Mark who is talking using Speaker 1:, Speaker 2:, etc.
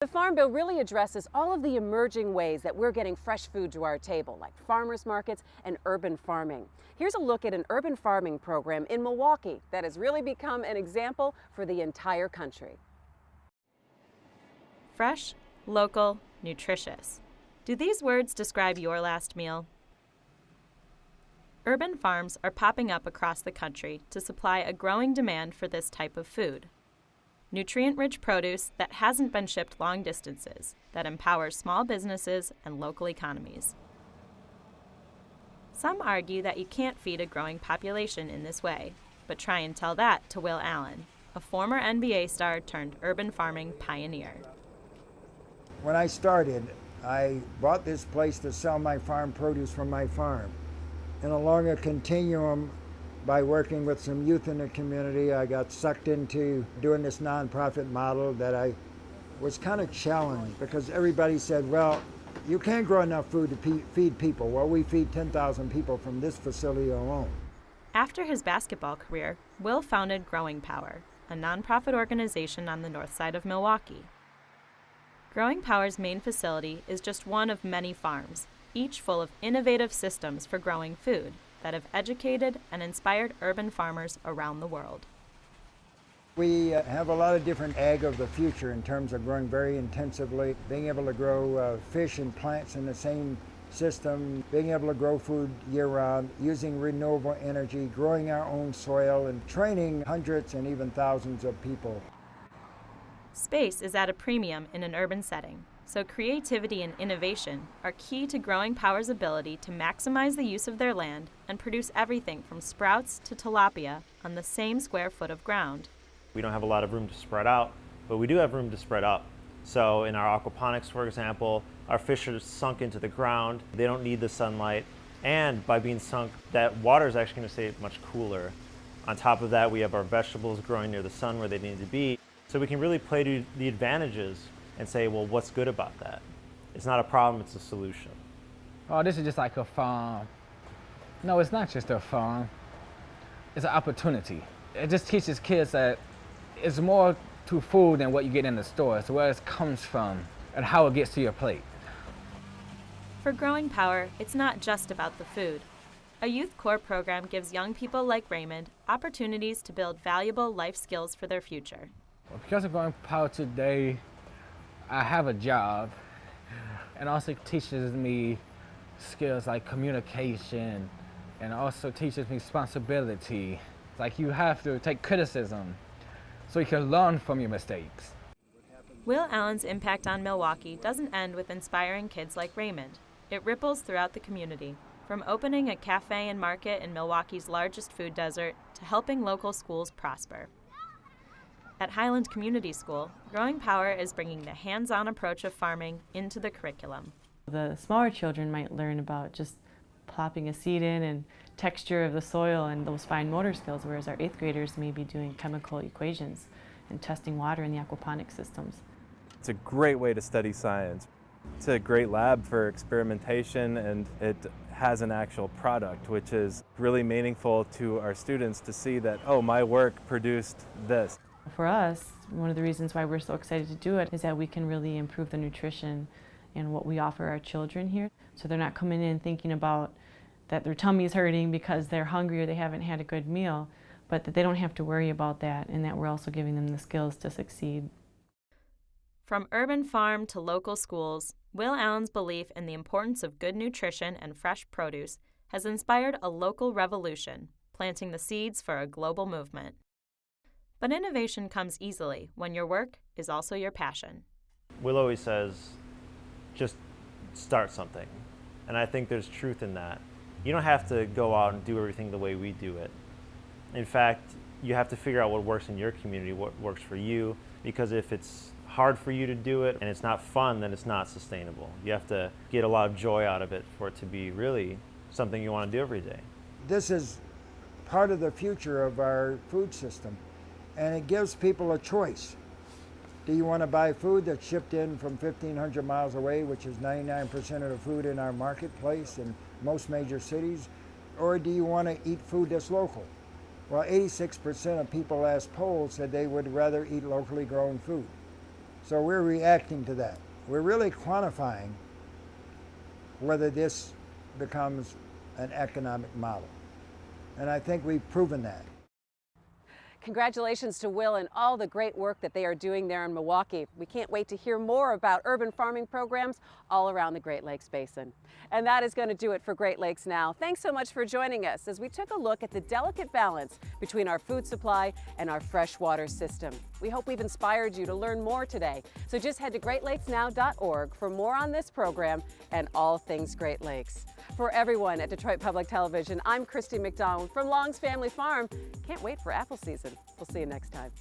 Speaker 1: The Farm Bill really addresses all of the emerging ways that we're getting fresh food to our table, like farmers markets and urban farming. Here's a look at an urban farming program in Milwaukee that has really become an example for the entire country.
Speaker 2: Fresh, local, nutritious. Do these words describe your last meal? Urban farms are popping up across the country to supply a growing demand for this type of food. Nutrient-rich produce that hasn't been shipped long distances, that empowers small businesses and local economies. Some argue that you can't feed a growing population in this way, but try and tell that to Will Allen, a former NBA star turned urban farming pioneer.
Speaker 3: When I started, I bought this place to sell my farm produce from my farm. And along a continuum, by working with some youth in the community, I got sucked into doing this nonprofit model that I was kind of challenged because everybody said, well, you can't grow enough food to feed people. Well, we feed 10,000 people from this facility alone.
Speaker 2: After his basketball career, Will founded Growing Power, a nonprofit organization on the north side of Milwaukee. Growing Power's main facility is just one of many farms, each full of innovative systems for growing food that have educated and inspired urban farmers around the world.
Speaker 3: We have a lot of different ag of the future in terms of growing very intensively, being able to grow fish and plants in the same system, being able to grow food year-round, using renewable energy, growing our own soil, and training hundreds and even thousands of people.
Speaker 2: Space is at a premium in an urban setting, so creativity and innovation are key to Growing Power's ability to maximize the use of their land and produce everything from sprouts to tilapia on the same square foot of ground.
Speaker 4: We don't have a lot of room to spread out, but we do have room to spread up. So in our aquaponics, for example, our fish are sunk into the ground. They don't need the sunlight. And by being sunk, that water is actually going to stay much cooler. On top of that, we have our vegetables growing near the sun where they need to be. So we can really play to the advantages and say, well, what's good about that? It's not a problem, it's a solution.
Speaker 5: Oh, this is just like a farm. No, it's not just a farm. It's an opportunity. It just teaches kids that it's more to food than what you get in the store. It's where it comes from and how it gets to your plate.
Speaker 2: For Growing Power, it's not just about the food. A youth corps program gives young people like Raymond opportunities to build valuable life skills for their future.
Speaker 5: Because of Growing Power today, I have a job, and also teaches me skills like communication, and also teaches me responsibility. Like you have to take criticism so you can learn from your mistakes.
Speaker 2: Will Allen's impact on Milwaukee doesn't end with inspiring kids like Raymond. It ripples throughout the community, from opening a cafe and market in Milwaukee's largest food desert to helping local schools prosper. At Highland Community School, Growing Power is bringing the hands-on approach of farming into the curriculum.
Speaker 6: The smaller children might learn about just plopping a seed in and texture of the soil and those fine motor skills, whereas our 8th graders may be doing chemical equations and testing water in the aquaponic systems.
Speaker 7: It's a great way to study science. It's a great lab for experimentation, and it has an actual product, which is really meaningful to our students to see that, oh, my work produced this.
Speaker 6: For us, one of the reasons why we're so excited to do it is that we can really improve the nutrition and what we offer our children here. So they're not coming in thinking about that their tummy is hurting because they're hungry or they haven't had a good meal, but that they don't have to worry about that, and that we're also giving them the skills to succeed.
Speaker 2: From urban farm to local schools, Will Allen's belief in the importance of good nutrition and fresh produce has inspired a local revolution, planting the seeds for a global movement. But innovation comes easily when your work is also your passion.
Speaker 4: Will always says, just start something. And I think there's truth in that. You don't have to go out and do everything the way we do it. In fact, you have to figure out what works in your community, what works for you, because if it's hard for you to do it and it's not fun, then it's not sustainable. You have to get a lot of joy out of it for it to be really something you want to do every day.
Speaker 3: This is part of the future of our food system, and it gives people a choice. Do you want to buy food that's shipped in from 1,500 miles away, which is 99% of the food in our marketplace in most major cities, or do you want to eat food that's local? Well, 86% of people last polled said they would rather eat locally grown food. So we're reacting to that. We're really quantifying whether this becomes an economic model. And I think we've proven that.
Speaker 1: Congratulations to Will and all the great work that they are doing there in Milwaukee. We can't wait to hear more about urban farming programs all around the Great Lakes Basin. And that is going to do it for Great Lakes Now. Thanks so much for joining us as we took a look at the delicate balance between our food supply and our freshwater system. We hope we've inspired you to learn more today. So just head to greatlakesnow.org for more on this program and all things Great Lakes. For everyone at Detroit Public Television, I'm Christy McDonald from Long's Family Farm. Can't wait for apple season. We'll see you next time.